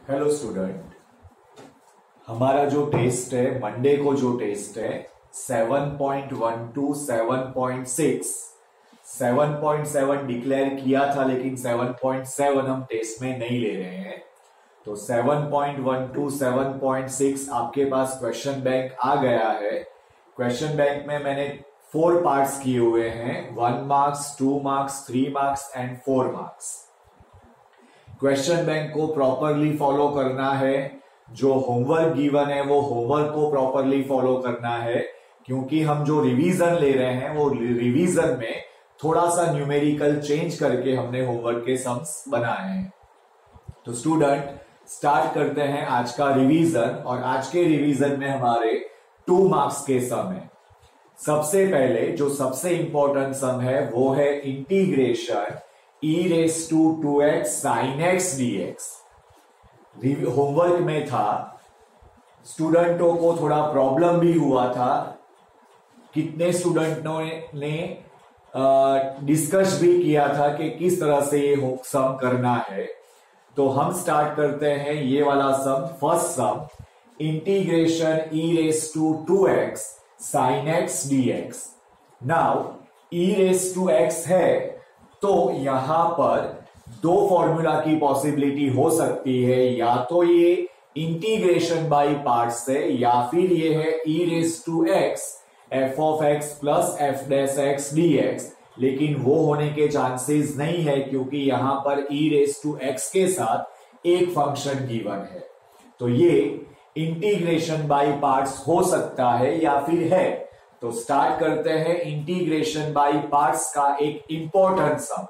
Hello student, हमारा जो test है मंडे को जो टेस्ट है 7.1 टू 7.6 7.7 डिक्लेयर किया था, लेकिन 7.7 हम टेस्ट में नहीं ले रहे हैं। तो 7.1 टू 7.6 आपके पास क्वेश्चन बैंक आ गया है। क्वेश्चन बैंक में मैंने 4 पार्ट्स किए हुए हैं, 1 marks, 2 marks, 3 marks and 4 marks. Question bank को प्रॉपरली फॉलो करना है। जो होमवर्क गिवन है वो होमवर्क को प्रॉपरली फॉलो करना है, क्योंकि हम जो रिवीजन ले रहे हैं वो रिवीजन में थोड़ा सा न्यूमेरिकल चेंज करके हमने होमवर्क के सम्स बनाए हैं। तो स्टूडेंट, स्टार्ट करते हैं आज का रिवीजन। और आज के रिवीजन में हमारे 2 मार्क्स के सम है। सबसे पहले जो सबसे इंपॉर्टेंट सम है वो है integration e raise to 2x sin x dx। Homework में था, स्टूडेंटों को थोड़ा प्रॉब्लम भी हुआ था। कितने स्टूडेंटों ने डिस्कस भी किया था कि किस तरह से ये सम करना है। तो हम स्टार्ट करते हैं ये वाला sum. First sum, integration e raise to 2x sin x dx। Now e raise to x है, तो यहां पर 2 फॉर्मूला की पॉसिबिलिटी हो सकती है। या तो ये इंटीग्रेशन बाय पार्ट्स है, या फिर ये है e raise to x f of x plus f dash x dx। लेकिन वो होने के चांसेस नहीं है, क्योंकि यहां पर e रेस टू x के साथ एक फंक्शन गिवन है। तो ये इंटीग्रेशन बाय पार्ट्स हो सकता है या फिर है। तो स्टार्ट करते हैं इंटीग्रेशन बाय पार्ट्स का एक इंपॉर्टेंट सम।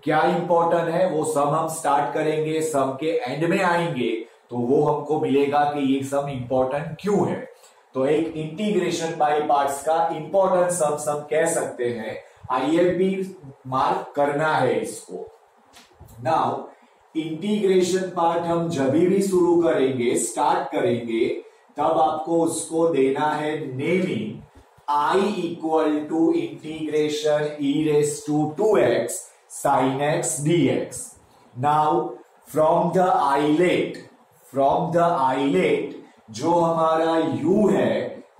क्या इंपॉर्टेंट है वो सम हम स्टार्ट करेंगे, सम के एंड में आएंगे तो वो हमको मिलेगा कि ये सम इंपॉर्टेंट क्यों है। तो एक इंटीग्रेशन बाय पार्ट्स का इंपॉर्टेंट सम कह सकते हैं। आईएफबी मार्क करना है इसको। नाउ इंटीग्रेशन पार्ट हम जब भी शुरू करेंगे, स्टार्ट करेंगे, तब आपको उसको देना है naming I equal to integration e raised to 2x sin x dx. Now from the islet जो हमारा u है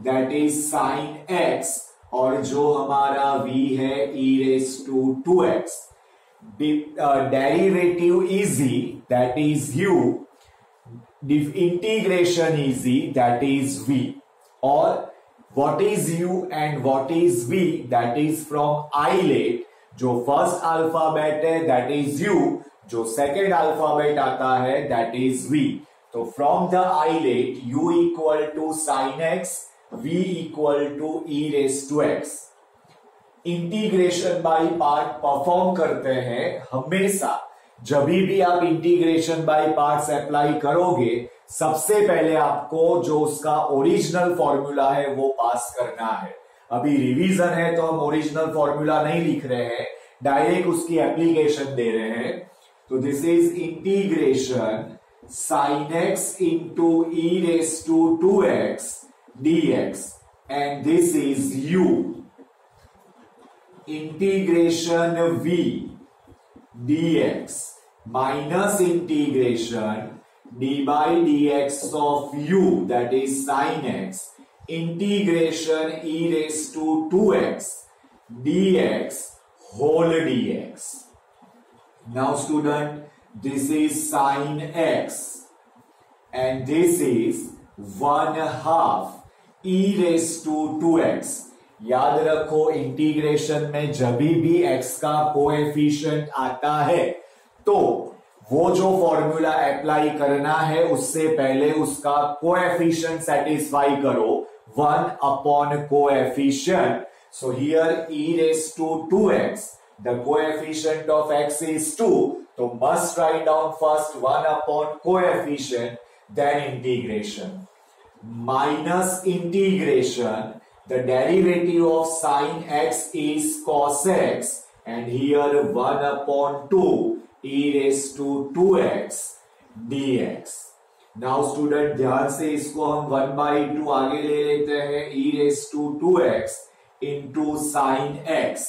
that is sin x, और जो हमारा v है e raised to 2x, derivative easy that is u, integration easy that is v, और what is u and what is v that is from islet। जो first alphabet है that is u, जो second alphabet आता है that is v। तो from the islet u equal to sin x, v equal to e raised to x। Integration by part perform करते हैं हमेशा। जब भी आप इंटीग्रेशन बाय पार्ट्स अप्लाई करोगे, सबसे पहले आपको जो उसका ओरिजिनल फॉर्मूला है वो पास करना है। अभी रिवीजन है तो हम ओरिजिनल फॉर्मूला नहीं लिख रहे हैं, डायरेक्ट उसकी एप्लीकेशन दे रहे हैं। तो this is integration sin x into e raised to 2x dx, and this is u। Integration v dx minus integration d by dx of u that is sin x integration e raised to 2x dx whole dx। Now student, this is sin x and this is 1/2 e raised to 2x। याद रखो, integration में जब भी x का coefficient आता है तो वो जो फॉर्मूला अप्लाई करना है उससे पहले उसका कोएफिशिएंट सेटिस्फाई करो, 1 upon coefficient. So here e raise to 2x, the coefficient of x is 2, तो must write down first 1 upon coefficient, then integration minus integration. The derivative of sin x is cos x, and here 1 upon 2 e raised to 2x dx। Now student, ध्यान से इसको हम 1/2 आगे ले लेते हैं, e raised to 2x into sin x,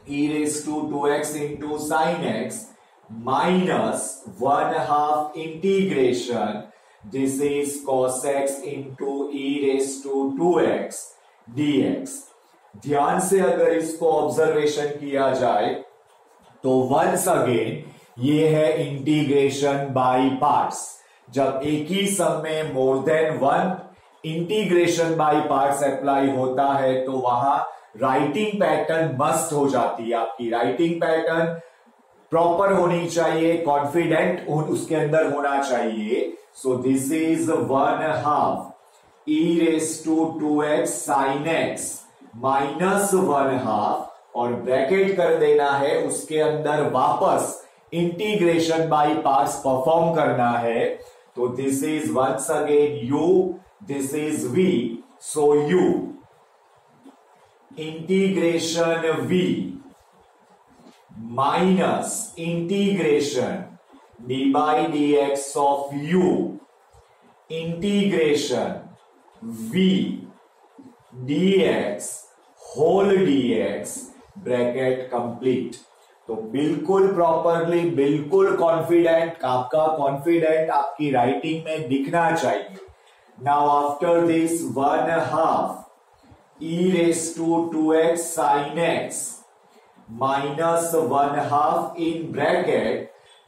e raised to 2x into sin x minus 1/2 integration, this is cos x into e raised to 2x dx। ध्यान से अगर इसको ऑब्जर्वेशन किया जाए तो वंस अगेन ये है इंटीग्रेशन बाय पार्ट्स। जब एक ही सम में more than one integration by parts apply होता है तो वहां राइटिंग पैटर्न मस्त हो जाती है। आपकी राइटिंग पैटर्न प्रॉपर होनी चाहिए, कॉन्फिडेंट उसके अंदर होना चाहिए। So this is 1/2 e raised to 2x sin x minus 1/2 और ब्रैकेट कर देना है, उसके अंदर वापस इंटीग्रेशन बाय पार्ट्स परफॉर्म करना है। तो this is once again u, this is v, so u integration v minus integration d by dx of u integration v dx whole dx bracket complete. तो बिल्कुल प्रॉपरली, बिल्कुल confident, आपका confident आपकी writing में दिखना चाहिए। Now after this 1/2 e raised to 2x sin x minus 1/2 in bracket,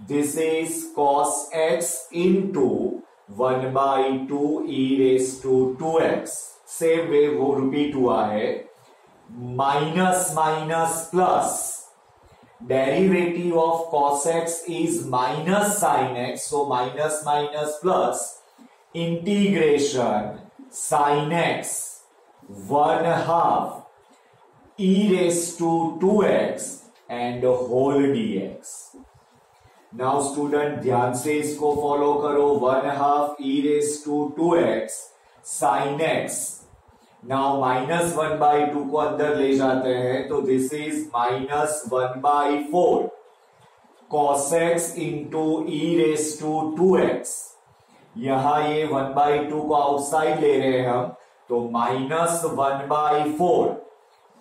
this is cos x into 1/2 e raised to 2x। Same way वो repeat हुआ है। Minus minus plus, derivative of cos x is minus sin x, so minus minus plus integration sin x 1/2 e raised to 2x and whole dx। Now student ध्यान से इसको follow करो। 1/2 e raised to 2x sin x, now -1/2 को अंदर ले जाते हैं तो this is -1/4 cos x into e raised to 2x। यहां ये 1/2 को आउटसाइड ले रहे हैं हम, तो -1/4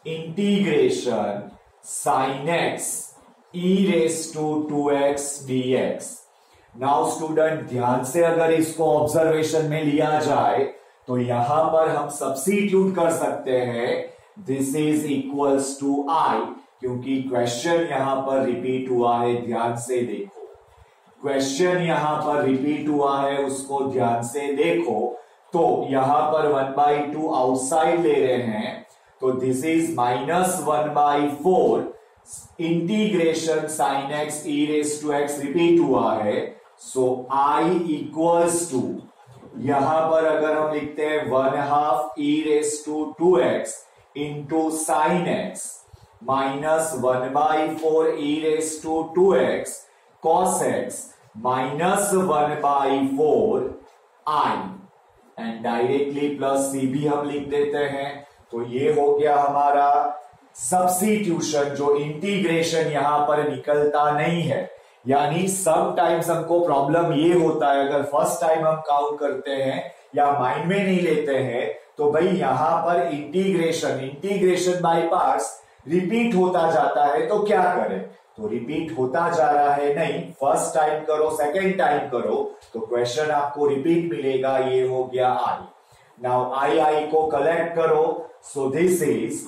integration sin x e raised to 2x dx। Now student ध्यान से अगर इसको ऑब्जर्वेशन में लिया जाए तो यहां पर हम सब्स्टिट्यूट कर सकते हैं, this is equals to i, क्योंकि क्वेश्चन यहां पर रिपीट हुआ है। ध्यान से देखो, क्वेश्चन यहां पर रिपीट हुआ है, उसको ध्यान से देखो। तो यहां पर 1/2 आउटसाइड ले रहे हैं, तो this is -1/4 integration sin x e raised to x repeat हुआ है। सो i इक्वल्स टू, यहां पर अगर हम लिखते हैं 1/2 e raised to 2x into sin x minus 1/4 e raised to 2x cos x minus 1/4 i and directly plus c भी हम लिख देते हैं। तो ये हो गया हमारा सब्स्टिट्यूशन, जो इंटीग्रेशन यहां पर निकलता नहीं है। यानी सम टाइम्स हमको प्रॉब्लम ये होता है, अगर फर्स्ट टाइम हम काउंट करते हैं या माइंड में नहीं लेते हैं तो भाई यहां पर इंटीग्रेशन बाय पार्ट्स रिपीट होता जाता है, तो क्या करें? तो रिपीट होता जा रहा है नहीं, फर्स्ट टाइम करो, सेकेंड टाइम करो तो क्वेश्चन आपको रिपीट मिलेगा। ये हो गया i। नाउ i को कलेक्ट करो, so this is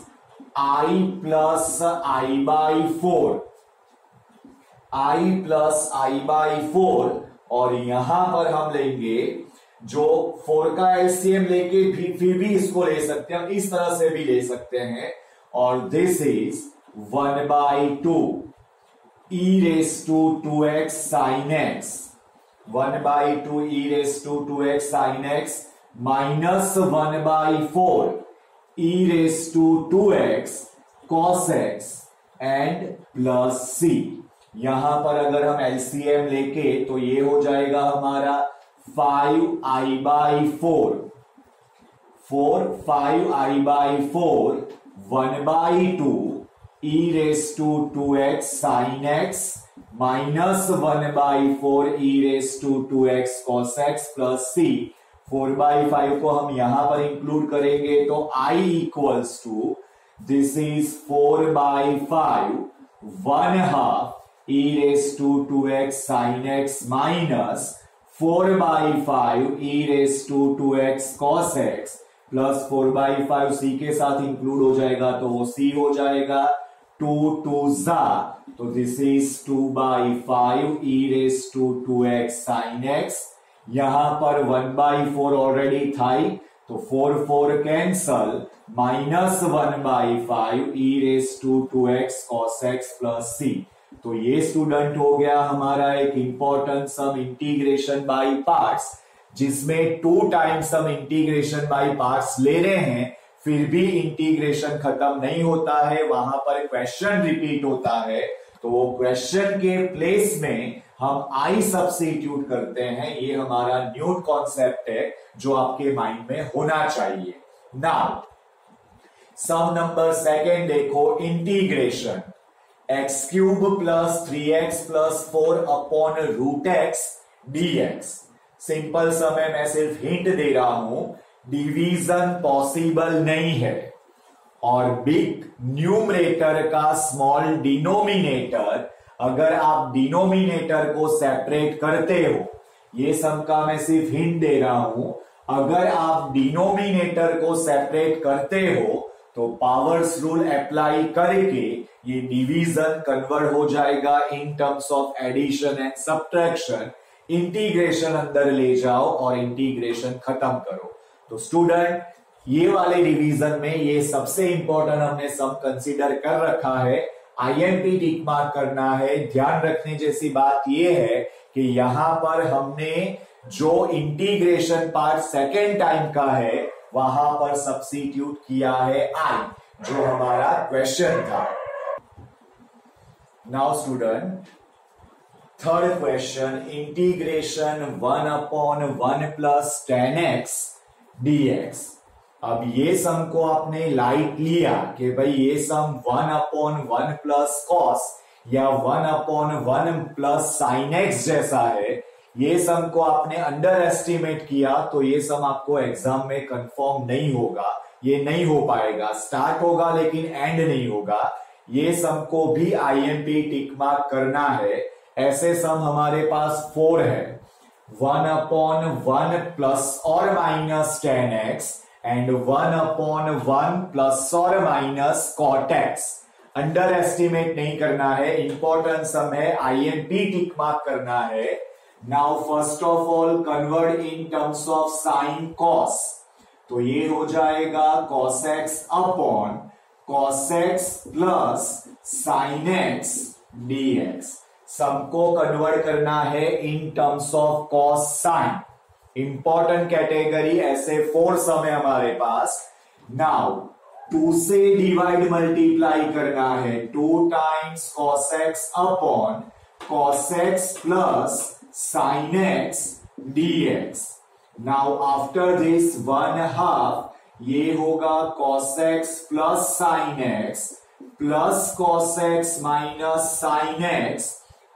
i plus i/4, i plus i/4, और यहां पर हम लेंगे जो 4 का एलसीएम लेके फिर भी इसको ले सकते हैं, इस तरह से भी ले सकते हैं। और this is 1/2 e raised to 2x sin x, 1/2 e raised to 2x sin x minus 1/4 e raised to 2x cos x and plus c। यहां पर अगर हम एलसीएम लेके तो ये हो जाएगा हमारा 5i/4, 5i/4 1/2 e raised to 2x sin x minus 1/4 e raised to 2x cos x plus c। 4/5 को हम यहां पर इंक्लूड करेंगे तो i equals to, this is 4/5 1/2 e raised to 2x sin x minus 4/5 e raised to 2x cos x plus 4/5 c के साथ include हो जाएगा तो वो c हो जाएगा 2 2 जा, तो this is 2/5 e raised to 2x sin x। यहां पर 1/4 ऑलरेडी था ही, तो 4 4 cancel, minus 1/5 e raised to 2x cos x plus c। तो ये स्टूडेंट हो गया हमारा एक important sum integration by parts, जिसमें 2 टाइम्स हम इंटीग्रेशन बाय पार्ट्स ले रहे हैं, फिर भी इंटीग्रेशन खत्म नहीं होता है, वहां पर क्वेश्चन रिपीट होता है, तो वो क्वेश्चन के प्लेस में हम आई सब्स्टिट्यूट करते हैं। ये हमारा न्यू कॉन्सेप्ट है जो आपके माइंड में होना चाहिए। नाउ सम नंबर सेकेंड देखो, integration X cube plus 3x plus 4 upon root X dx। Simple sum है, मैं सिर्फ हिंट दे रहा हूं, डिवीजन पॉसिबल नहीं है, और बिग न्यूमरेटर का स्मॉल डिनोमिनेटर, अगर आप डिनोमिनेटर को सेपरेट करते हो, ये सम का मैं सिर्फ हिंट दे रहा हूं, अगर आप डिनोमिनेटर को सेपरेट करते हो तो पावर्स रूल अप्लाई करके ये डिवीजन कन्वर्ट हो जाएगा in terms of addition and subtraction. Integration अंदर ले जाओ और इंटीग्रेशन खत्म करो। तो स्टूडेंट, ये वाले रिवीजन में ये सबसे इंपॉर्टेंट हमने सम कंसीडर कर रखा है, आईएमपी टिक मार्क करना है। ध्यान रखने जैसी बात ये है कि यहां पर हमने जो इंटीग्रेशन पार्ट सेकेंड टाइम का है वहां पर सब्स्टिट्यूट किया है आई, जो हमारा क्वेश्चन था। Now student, third question, integration 1/1 plus 10x dx। अब ये सम को आपने लाइट लिया कि भाई ये सम 1/1 प्लस कॉस या 1/1 प्लस साइन एक्स जैसा है, ये सम को आपने अंडर एस्टिमेट किया तो ये सम आपको एग्जाम में कंफर्म नहीं होगा, ये नहीं हो पाएगा, स्टार्ट होगा लेकिन एंड नहीं होगा। ये सम को भी आईएमपी टिक मार्क करना है। ऐसे सम हमारे पास 4 है, 1/1 प्लस और माइनस 10x एंड 1/1 प्लस और minus cot x। Under estimate नहीं करना है, इंपॉर्टेंट सम है, आईएमपी टिक मार्क करना है। Now first of all convert in terms of sine cos, तो ये हो जाएगा cos x upon cos x plus sign x dx। सम को कन्वर्ट करना है इन terms of cos sine, important category. ऐसे 4 सम है हमारे पास। नाउ 2 से डिवाइड मल्टीप्लाई करना है, 2 times cos x upon cos x plus sin x dx। Now after this 1/2 ये होगा cos x plus sin x plus cos x minus sin x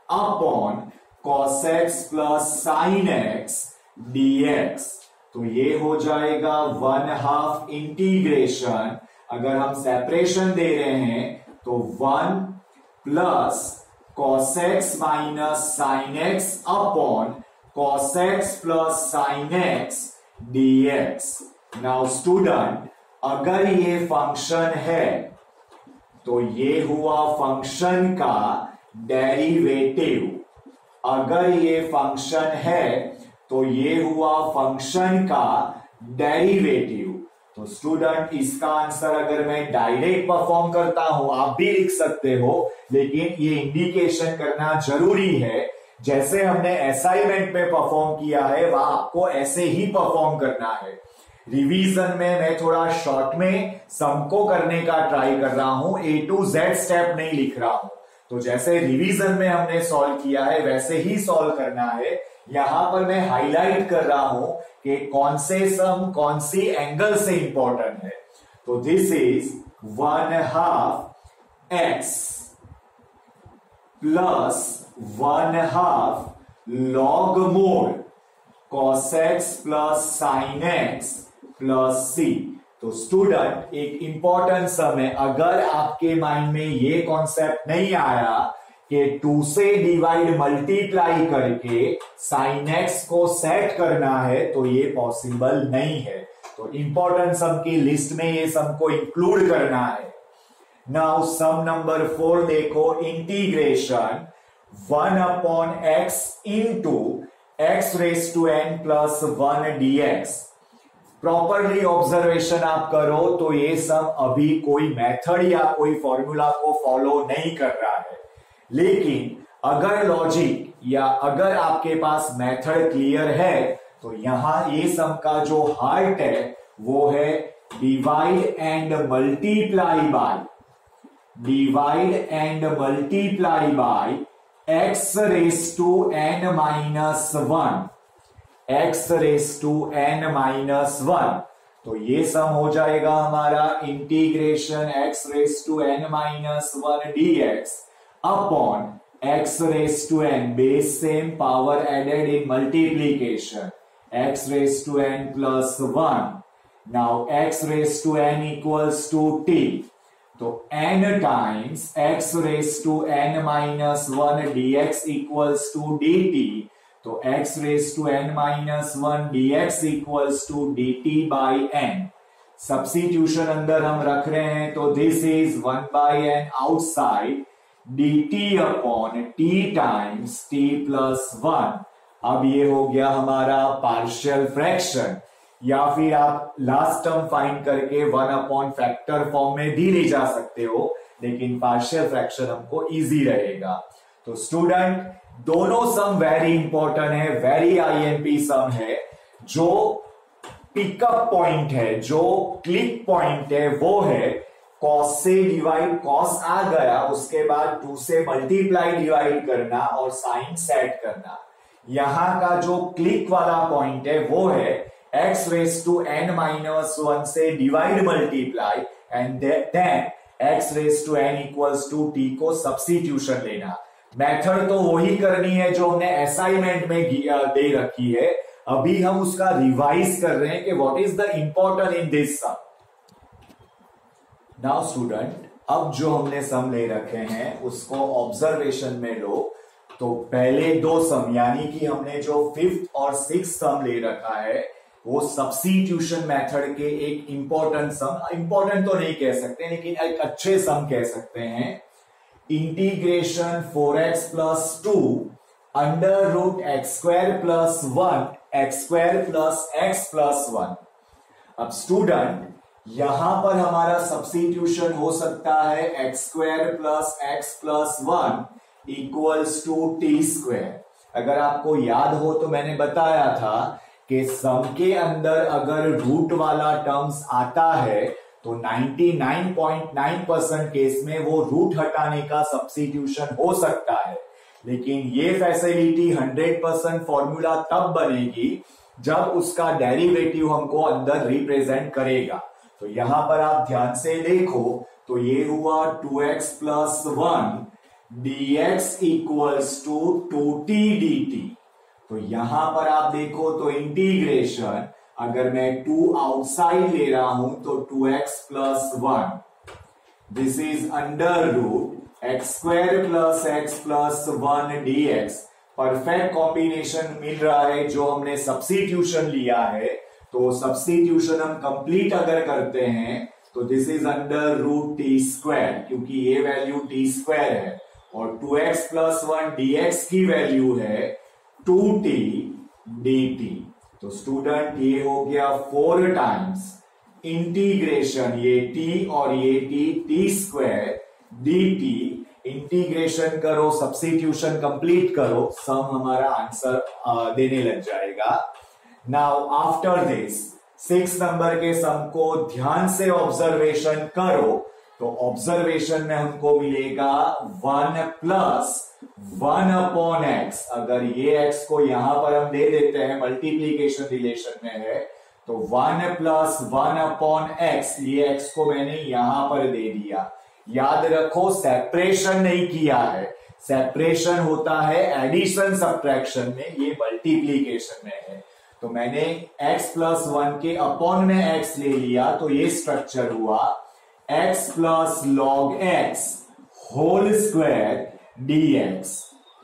upon cos x plus sin x dx। तो ये हो जाएगा 1/2 integration. अगर हम separation दे रहे हैं तो 1 plus cos x minus sin x upon cos x plus sin x dx। Now student, अगर ये फंक्शन है तो ये हुआ फंक्शन का डेरिवेटिव, अगर ये फंक्शन है तो ये हुआ फंक्शन का डेरिवेटिव। तो स्टूडेंट, इसका आंसर अगर मैं डायरेक्ट परफॉर्म करता हूं, आप भी लिख सकते हो, लेकिन ये इंडिकेशन करना जरूरी है। जैसे हमने असाइनमेंट में परफॉर्म किया है वहां आपको ऐसे ही परफॉर्म करना है। रिवीजन में मैं थोड़ा शॉर्ट में सम को करने का ट्राई कर रहा हूं, A to Z स्टेप नहीं लिख रहा हूं। तो जैसे रिवीजन में हमने सॉल्व किया है वैसे ही सॉल्व करना है। यहां पर मैं हाईलाइट कर रहा हूं कि कौन से सम कौन सी एंगल से इंपॉर्टेंट है। तो this is 1/2 x plus 1/2 log mode cos x plus sin x plus c। तो स्टूडेंट, एक इंपॉर्टेंट सम है, अगर आपके माइंड में ये कॉन्सेप्ट नहीं आया कि 2 से डिवाइड मल्टीप्लाई करके साइन एक्स को सेट करना है तो ये पॉसिबल नहीं है। तो इंपॉर्टेंट सम की लिस्ट में ये सम को इंक्लूड करना है। नाउ सम नंबर 4 देखो, integration 1 upon X into X raise to N plus 1 dx। Properly observation आप करो तो ये सब अभी कोई मेथड या कोई फॉर्मूला को फॉलो नहीं कर रहा है, लेकिन अगर लॉजिक या अगर आपके पास मेथड क्लियर है तो यहां ये सम का जो हार्ट है वो है divide and multiply by X raise to N minus 1, X raise to N minus 1। तो ये सम हो जाएगा हमारा integration X raise to N minus 1 dx upon X raise to N, base same, power added in multiplication, X raise to N plus 1। Now X raise to N equals to t, तो n times X raise to N minus 1 dx equals to dt, तो x raise to n minus 1 dx equals to dt by n। Substitution अंदर हम रख रहे हैं तो this is 1 by n outside dt upon t times t plus 1। अब ये हो गया हमारा पार्शियल फ्रैक्शन, या फिर आप लास्ट टर्म फाइंड करके 1 अपॉन फैक्टर फॉर्म में भी ले जा सकते हो, लेकिन पार्शियल फ्रैक्शन हमको इजी रहेगा। तो स्टूडेंट दोनों सम वेरी इंपॉर्टेंट है, वेरी आईएमपी सम है। जो पिकअप पॉइंट है, जो क्लिक पॉइंट है वो है कॉस से डिवाइड, कॉस आ गया उसके बाद 2 से मल्टीप्लाई डिवाइड करना और साइन सेट करना। यहां का जो क्लिक वाला पॉइंट है वो है X raise to N minus 1 से divide multiply and then X raise to N equals to T को सब्स्टिट्यूशन लेना। मेथड तो वही करनी है जो हमने असाइनमेंट में दे रखी है, अभी हम उसका रिवाइज कर रहे हैं कि what is the important in this sum. Now student, अब जो हमने सम ले रखे हैं उसको ऑब्जर्वेशन में लो। तो पहले 2 सम यानी कि हमने जो 5th और 6th सम ले रखा है वो सब्स्टिट्यूशन मेथड के एक इंपॉर्टेंट सम, इंपॉर्टेंट तो नहीं कह सकते लेकिन एक अच्छे सम कह सकते हैं। Integration 4x plus 2 under root x square plus 1 X square plus x plus 1। अब स्टूडेंट यहां पर हमारा सब्स्टिट्यूशन हो सकता है X square plus x plus 1 equals to T square. अगर आपको याद हो तो मैंने बताया था कि सम के अंदर अगर रूट वाला टर्म्स आता है तो 99.9% केस में वो रूट हटाने का सब्स्टिट्यूशन हो सकता है, लेकिन ये फैसिलिटी 100% फॉर्मूला तब बनेगी जब उसका डेरिवेटिव हमको अंदर रिप्रेजेंट करेगा। तो यहां पर आप ध्यान से देखो तो ये हुआ 2x plus 1 dx equals to 2t dt। तो यहां पर आप देखो तो इंटीग्रेशन अगर मैं 2 आउटसाइड ले रहा हूं तो 2x plus 1, this is under root x square plus x plus 1 dx। Perfect combination मिल रहा है जो हमने सब्स्टिट्यूशन लिया है, तो सब्स्टिट्यूशन हम कंप्लीट अगर करते हैं तो this is under root T square, क्योंकि ये वैल्यू टी स्क्वायर है और 2x प्लस 1 dx की वैल्यू है 2t dt। तो स्टूडेंट ये हो गया 4 टाइम्स इंटीग्रेशन, ये t और ये t स्क्वायर dt। इंटीग्रेशन करो, सब्स्टिट्यूशन कंप्लीट करो, सम हमारा आंसर देने लग जाएगा। नाउ आफ्टर दिस 6 नंबर के सम को ध्यान से ऑब्जर्वेशन करो तो ऑब्जर्वेशन में हमको मिलेगा 1 प्लस 1 अपॉन एक्स। अगर ये एक्स को यहां पर हम दे देते हैं, मल्टीप्लीकेशन रिलेशन में है, तो 1 प्लस 1 अपॉन एक्स, ये एक्स को मैंने यहां पर दे दिया। याद रखो सेपरेशन नहीं किया है, सेपरेशन होता है एडिशन सब्ट्रैक्शन में, ये मल्टीप्लीकेशन में है। तो मैंने x प्लस 1 के अपॉन में x ले लिया तो ये स्ट्रक्चर हुआ x plus log x whole square dx,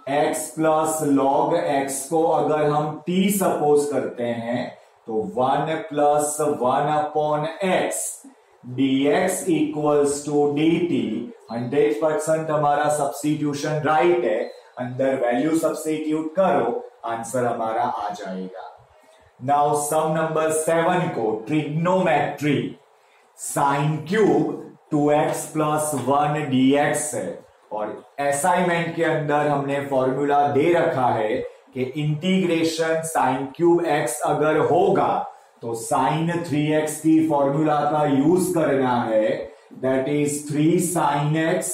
x plus log x को अगर हम t सपोज करते हैं तो 1 plus 1 upon x dx equals to dt। 100% हमारा सब्स्टिट्यूशन राइट है, अंदर वैल्यू सब्स्टिट्यूट करो, आंसर हमारा आ जाएगा। नाउ सम नंबर 7 को trigonometry sine cube 2x plus 1 dx है और असाइनमेंट के अंदर हमने फॉर्मूला दे रखा है कि इंटीग्रेशन साइन क्यूब x अगर होगा तो साइन 3x की फॉर्मूला का यूज करना है, that is 3 sine x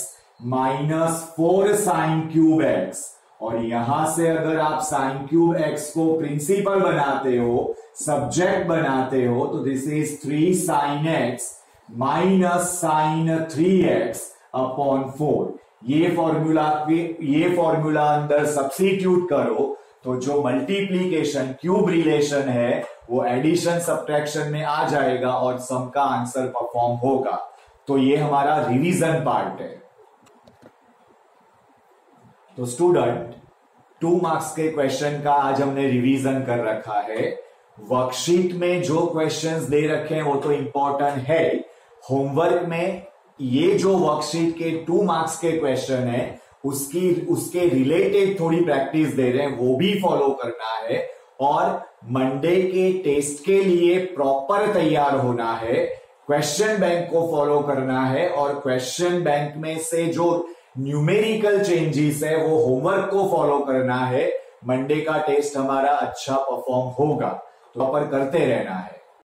minus 4 sine cube x। और यहां से अगर आप साइन क्यूब x को प्रिंसिपल बनाते हो, सब्जेक्ट बनाते हो, तो this is 3 sine x minus sine 3x upon 4। ये फॉर्मूला अंदर सब्स्टिट्यूट करो तो जो मल्टीप्लीकेशन क्यूब रिलेशन है वो एडिशन सब्ट्रैक्शन में आ जाएगा और सम का आंसर परफॉर्म होगा। तो ये हमारा रिवीजन पार्ट है। तो स्टूडेंट 2 मार्क्स के क्वेश्चन का आज हमने रिवीजन कर रखा है। वर्कशीट में जो क्वेश्चंस दे रखे हैं वो तो इंपॉर्टेंट है, होमवर्क में ये जो वर्कशीट के 2 मार्क्स के क्वेश्चन है उसके रिलेटेड थोड़ी प्रैक्टिस दे रहे हैं, वो भी फॉलो करना है और मंडे के टेस्ट के लिए प्रॉपर तैयार होना है। क्वेश्चन बैंक को फॉलो करना है और क्वेश्चन बैंक में से जो न्यूमेरिकल चेंजेस है वो होमवर्क को फॉलो करना है। मंडे का टेस्ट हमारा अच्छा परफॉर्म होगा, तो प्रॉपर करते रहना है।